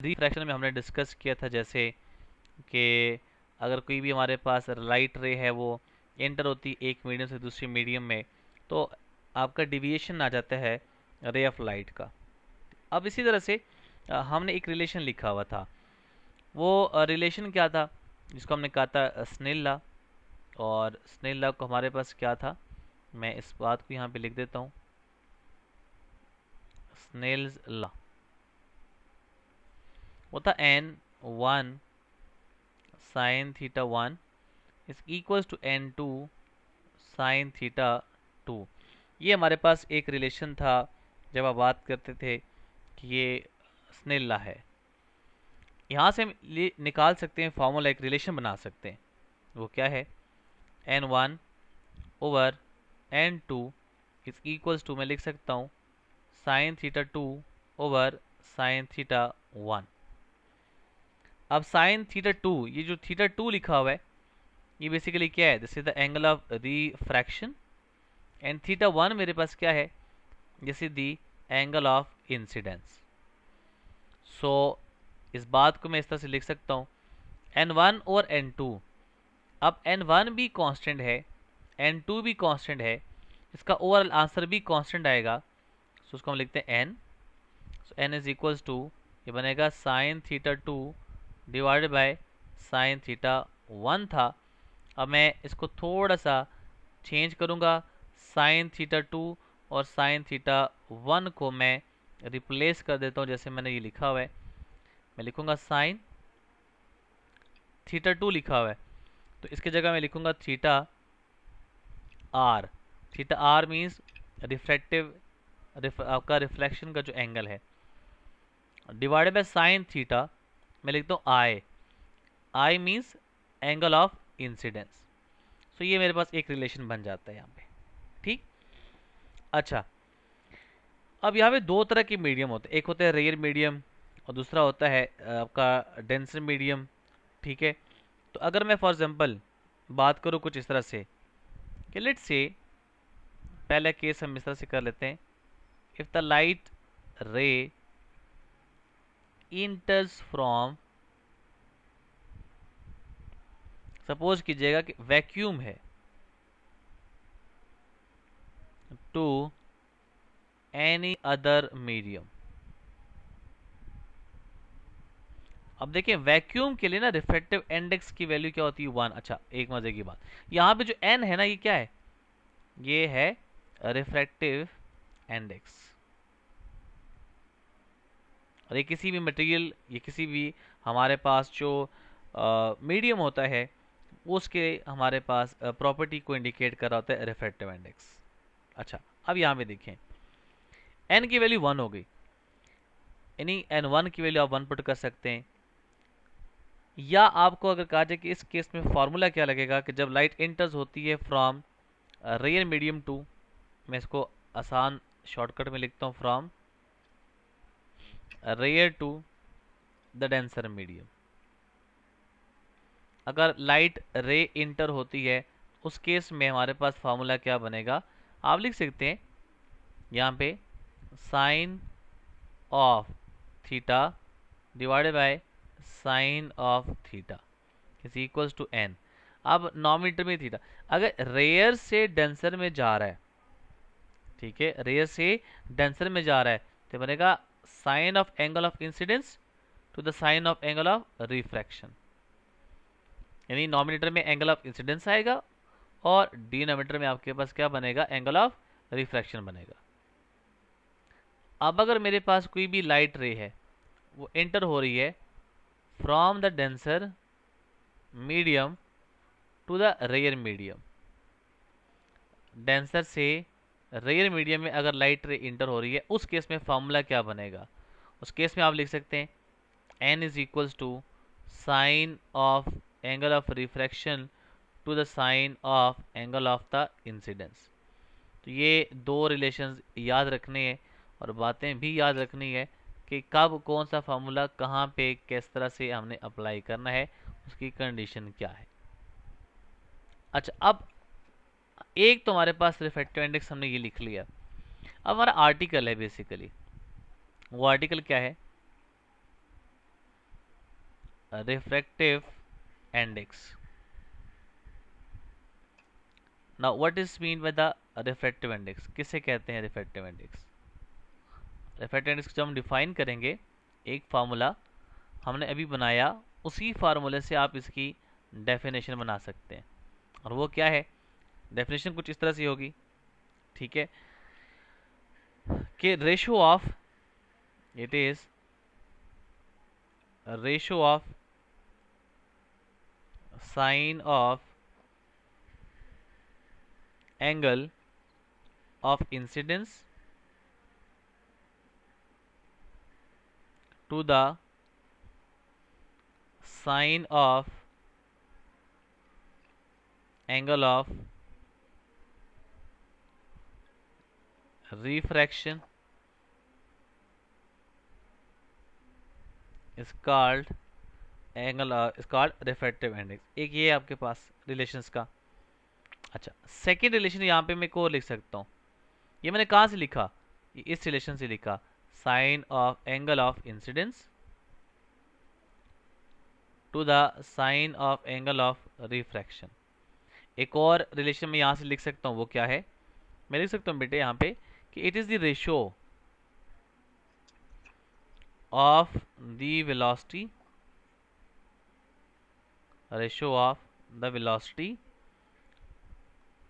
Refraction में हमने discuss किया था जैसे कि अगर कोई भी हमारे पास लाइट रे है वो एंटर होती एक मीडियम से दूसरी मीडियम में, तो आपका डिविएशन आ जाता है रे ऑफ लाइट का। अब इसी तरह से हमने एक रिलेशन लिखा हुआ था, वो रिलेशन क्या था जिसको हमने कहा था स्नेल लॉ। और स्नेल लॉ को हमारे पास क्या था, मैं इस बात को यहाँ पे लिख देता हूँ। स्नेल्स लॉ वो था n1 sine theta 1 is equals to n2 sine theta 2। ये हमारे पास एक रिलेशन था जब आप बात करते थे कि ये स्नेल लॉ है। यहाँ से हम निकाल सकते हैं फॉर्मूला, एक रिलेशन बना सकते हैं। वो क्या है, n1 over n2 is equals to, मैं लिख सकता हूँ sign theta 2 over sign theta 1। अब साइन थीटा 2, ये जो थीटा 2 लिखा हुआ है ये बेसिकली क्या है, this is the angle of refraction. And theta 1 मेरे पास क्या है, this is the angle of incidence. So इस बात को मैं इस तरह से लिख सकता हूँ n1 और n2। अब n1 भी कांस्टेंट है, n2 भी कांस्टेंट है, इसका ओवरऑल आंसर भी कांस्टेंट आएगा। सो उसको हम लिखते हैं n। So n is equals to, ये बनेगा sine theta 2 divided by sine theta 1 था। अब मैं इसको थोड़ा सा चेंज करूँगा, साइन थीटा 2 और साइन थीटा 1 को मैं रिप्लेस कर देता हूँ जैसे मैंने ये लिखा हुआ है। मैं लिखूँगा साइन थीटा 2 लिखा हुआ है, तो इसके जगह मैं लिखूँगा theta R. Theta R means refractive, आपका रिफ्लेक्शन का जो एंगल है, डिवाइडेड बाय साइन थीटा मैं लिखता हूँ I. I means angle of incidence. So ये मेरे पास एक रिलेशन बन जाता है यहाँ पे। ठीक, अच्छा अब यहाँ पे दो तरह के मीडियम होते हैं, एक होता है रेयर मीडियम और दूसरा होता है आपका डेंसर मीडियम। ठीक है, तो अगर मैं फॉर एग्जांपल बात करूँ कुछ इस तरह से कि लेट्स से, पहला केस हम इस तरह से कर लेते हैं, इफ द लाइट रे इंटर्स फ्रॉम, सपोज कीजिएगा कि वैक्यूम है, टू एनी अदर मीडियम। अब देखिए वैक्यूम के लिए ना रिफ्रैक्टिव इंडेक्स की वैल्यू क्या होती है, 1। अच्छा एक मजे की बात, यहाँ पे जो n है ना ये क्या है, ये है रिफ्रैक्टिव इंडेक्स। और ये किसी भी मटेरियल, ये किसी भी हमारे पास जो मीडियम होता है उसके हमारे पास प्रॉपर्टी को इंडिकेट कर रहा होता है रिफ्रैक्टिव इंडेक्स। अच्छा अब यहाँ पे देखें n की वैल्यू 1 हो गई, यानी n1 की वैल्यू आप 1 पुट कर सकते हैं। या आपको अगर कहा जाए कि इस केस में फॉर्मूला क्या लगेगा कि जब लाइट इंटर्स होती है फ्रॉम रेयर मीडियम टू, मैं इसको आसान शॉर्टकट में लिखता हूँ, from rare to the denser medium. अगर लाइट रे इंटर होती है उस केस में हमारे पास फार्मूला क्या बनेगा, आप लिख सकते हैं यहाँ पे sine of theta divided by sine of theta is equals to n। अब नॉमिनेटर में थीटा अगर रेयर से डेंसर में जा रहा है, ठीक है, रेयर से डेंसर में जा रहा है, तो बनेगा sine of angle of incidence to the sine of angle of refraction. यानी नॉमिनेटर में एंगल ऑफ इंसिडेंस आएगा और डिनोमिनेटर में आपके पास क्या बनेगा, एंगल ऑफ रिफ्रैक्शन बनेगा। अब अगर मेरे पास कोई भी लाइट रे है वो एंटर हो रही है from the denser medium to the rare medium, denser से रेयर मीडियम में अगर लाइट रे इंटर हो रही है उस केस में फॉर्मूला क्या बनेगा, उस केस में आप लिख सकते हैं n is equals to sine of angle of refraction to the sine of angle of the incidence. तो ये दो रिलेशंस याद रखने हैं और बातें भी याद रखनी है कि कब कौन सा फार्मूला कहाँ पे किस तरह से हमने अप्लाई करना है, उसकी कंडीशन क्या है। अच्छा अब एक तो हमारे पास रिफ्रैक्टिव इंडेक्स हमने ये लिख लिया। अब हमारा आर्टिकल है बेसिकली, वो आर्टिकल क्या है, refractive index. Now what is mean by the refractive index? किसे कहते हैं refractive index? refractive index जब हम डिफाइन करेंगे, एक फार्मूला हमने अभी बनाया, उसी फार्मूले से आप इसकी डेफिनेशन बना सकते हैं। और वो क्या है? डेफिनेशन कुछ इस तरह से होगी, ठीक है, कि ratio of, it is ratio of sine of angle of incidence to the sine of angle of refraction is called angle is called refractive index। एक ये आपके पास रिलेशंस का। अच्छा, सेकेंड रिलेशन यहाँ पे मैं को लिख सकता हूँ। ये मैंने कहाँ से लिखा? इस रिलेशन से लिखा, sine of angle of incidence to the sine of angle of refraction. एक और रिलेशन मैं यहाँ से लिख सकता हूँ, वो क्या है? मैं लिख सकता हूँ बेटे यहाँ पे कि it is the ratio of the velocity, ratio of the velocity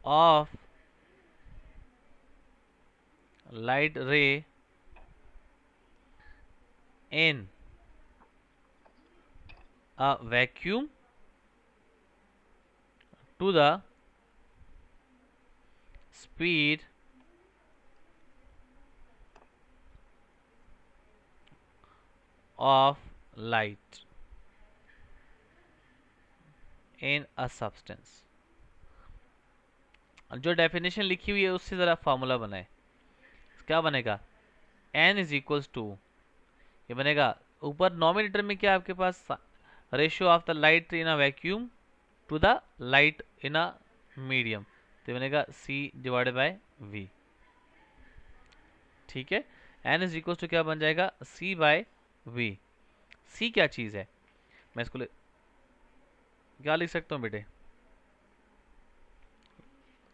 of light ray in a vacuum to the speed of light in a substance। जो डेफिनेशन लिखी हुई है उससे ज़रा फार्मूला बनाए। क्या बनेगा? n इज इक्वल्स टू, ये बनेगा ऊपर नॉमिनेटर में क्या आपके पास, ratio of the light in a vacuum to the light in a medium, तो बनेगा c डिवाइडेड बाय v। ठीक है, n इज इक्वल्स टू क्या बन जाएगा? c bye v। c क्या चीज़ है? मैं इसको क्या लिख सकता हूँ बेटे?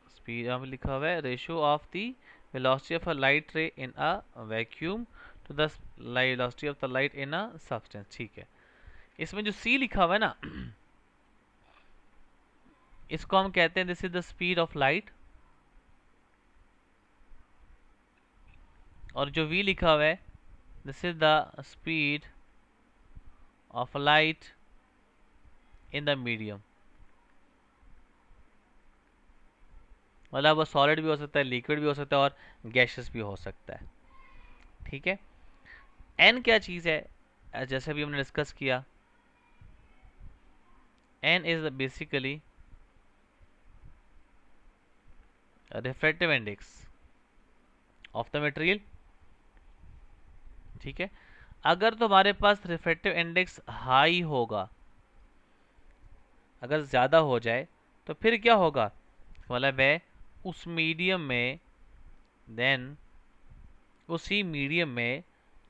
स्पीड यहाँ पे लिखा हुआ है ratio of the velocity of a light ray in a vacuum to the velocity of the light in a substance। ठीक है, इसमें जो c लिखा हुआ है ना, इसको हम कहते हैं this is the speed of light, और जो v लिखा हुआ है this is the speed of light in the medium. मतलब वो सॉलिड भी हो सकता है, लिक्विड भी हो सकता है, और गैसेस भी हो सकता है। ठीक है, n क्या चीज़ है? जैसे भी हमने डिस्कस किया, n is basically refractive index of the material. ठीक है, अगर तुम्हारे पास रिफ्रैक्टिव इंडेक्स हाई होगा, अगर ज़्यादा हो जाए, तो फिर क्या होगा? मतलब है उस मीडियम में, देन उसी मीडियम में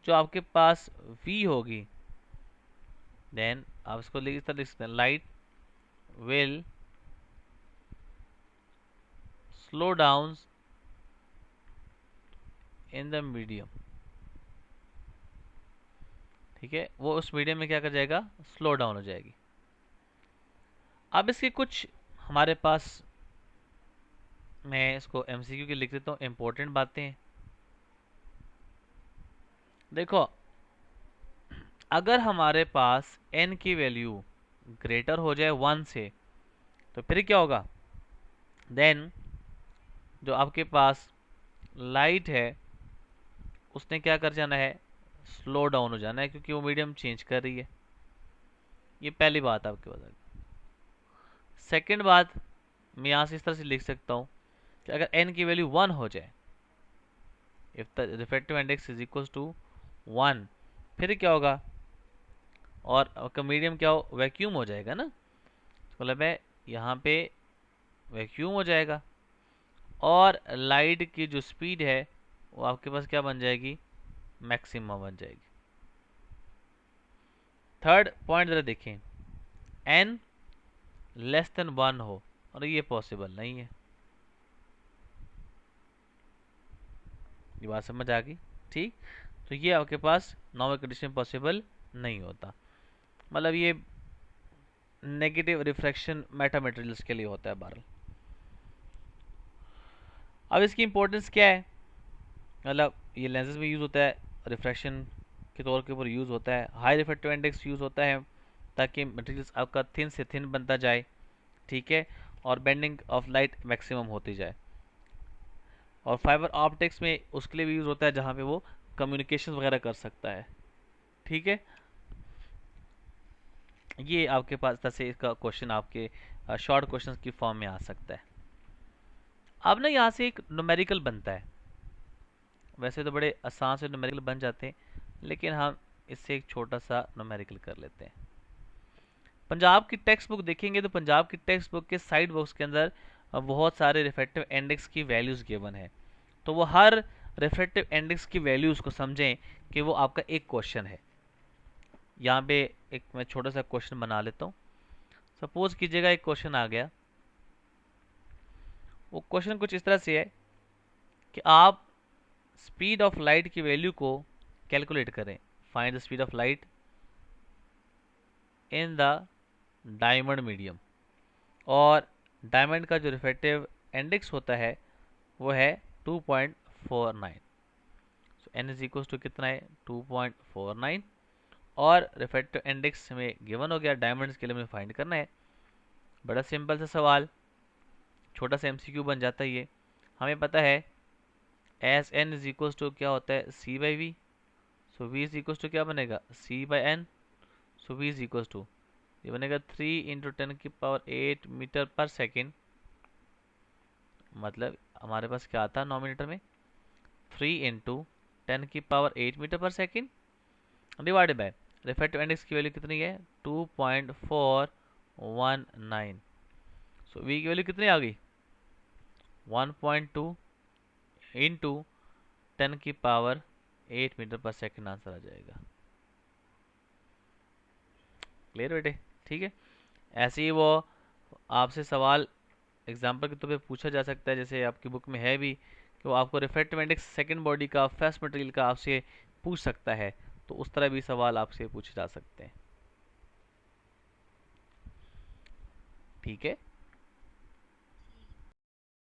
जो आपके पास v होगी, देन आप इसको इस तरह लिख सकते हैं, light will slow down in the medium. ठीक है, वो उस मीडियम में क्या कर जाएगा? स्लो डाउन हो जाएगी। अब इसके कुछ हमारे पास, मैं इसको MCQ के लिख देता हूँ, इम्पोर्टेंट बातें। देखो, अगर हमारे पास n की वैल्यू ग्रेटर हो जाए 1 से, तो फिर क्या होगा? देन जो आपके पास लाइट है उसने क्या कर जाना है? स्लो डाउन हो जाना है, क्योंकि वो मीडियम चेंज कर रही है। ये पहली बात आपके पास। सेकंड बात, मैं यहाँ से इस तरह से लिख सकता हूँ कि अगर n की वैल्यू 1 हो जाए, if the refractive index is equals to 1, फिर क्या होगा? और मीडियम क्या हो? वैक्यूम हो जाएगा ना, मतलब है यहाँ पे वैक्यूम हो जाएगा, और लाइट की जो स्पीड है वो आपके पास क्या बन जाएगी? मैक्सिमम बन जाएगी। थर्ड पॉइंट जरा देखें, n लेस देन 1 हो, और ये पॉसिबल नहीं है। ये बात समझ आ गई? ठीक, तो ये आपके पास नॉर्मल कंडीशन पॉसिबल नहीं होता। मतलब ये नेगेटिव रिफ्रैक्शन मेटा मटेरियल्स के लिए होता है बहरहाल। अब इसकी इंपॉर्टेंस क्या है, मतलब ये लेंसेज में यूज़ होता है, रिफ्रैक्शन के तौर के ऊपर यूज़ होता है, हाई रिफ्रैक्टिव इंडेक्स यूज़ होता है ताकि मटेरियल्स आपका थिन से थिन बनता जाए, ठीक है, और बेंडिंग ऑफ लाइट मैक्सिमम होती जाए। और फाइबर ऑप्टिक्स में उसके लिए भी यूज़ होता है जहाँ पे वो कम्युनिकेशन वगैरह कर सकता है, ठीक है। ये आपके पास तरह से इसका क्वेश्चन आपके शॉर्ट क्वेश्चन की फॉर्म में आ सकता है। अब ना यहाँ से एक न्यूमेरिकल बनता है, वैसे तो बड़े आसान से न्यूमेरिकल बन जाते हैं, लेकिन हम इससे एक छोटा सा न्यूमेरिकल कर लेते हैं। पंजाब की टेक्स्ट बुक देखेंगे तो पंजाब की टेक्स्ट बुक के साइड बॉक्स के अंदर बहुत सारे रिफ्रैक्टिव इंडेक्स की वैल्यूज़ गिवन है। तो वो हर रिफ्रैक्टिव इंडेक्स की वैल्यूज़ को समझें कि वो आपका एक क्वेश्चन है। यहाँ पे एक मैं छोटा सा क्वेश्चन बना लेता हूँ। सपोज कीजिएगा एक क्वेश्चन आ गया, वो क्वेश्चन कुछ इस तरह से है कि आप स्पीड ऑफ लाइट की वैल्यू को कैलकुलेट करें, find the speed of light in the diamond medium, और डायमंड का जो रिफ्रैक्टिव इंडेक्स होता है वो है 2.49। सो एन इज इक्वल टू कितना है 2.49, और रिफ्रैक्टिव इंडेक्स में गिवन हो गया, डायमंड्स के लिए हमें फाइंड करना है। बड़ा सिंपल सा सवाल, छोटा सा एमसीक्यू बन जाता है ये। हमें पता है S N is equal to क्या होता है C by V, so V is equal to क्या बनेगा C by N, so V is equal to ये बनेगा 3 × 10⁸ मीटर पर सेकेंड। मतलब हमारे पास क्या आता है नॉमिनेटर में 3 × 10⁸ मीटर पर second divided by refractive index की वैल्यू कितनी है 2.419। सो वी की वैल्यू कितनी आ गई 1.2 इंटू 10⁸ मीटर पर सेकेंड आंसर आ जाएगा। क्लियर बेटे? ठीक है, ऐसे ही वो आपसे सवाल एग्जाम्पल के तौर पे पूछा जा सकता है, जैसे आपकी बुक में है भी कि वो आपको रिफ्रैक्टिव इंडेक्स सेकंड बॉडी का फर्स्ट मटेरियल का आपसे पूछ सकता है, तो उस तरह भी सवाल आपसे पूछे जा सकते हैं। ठीक है।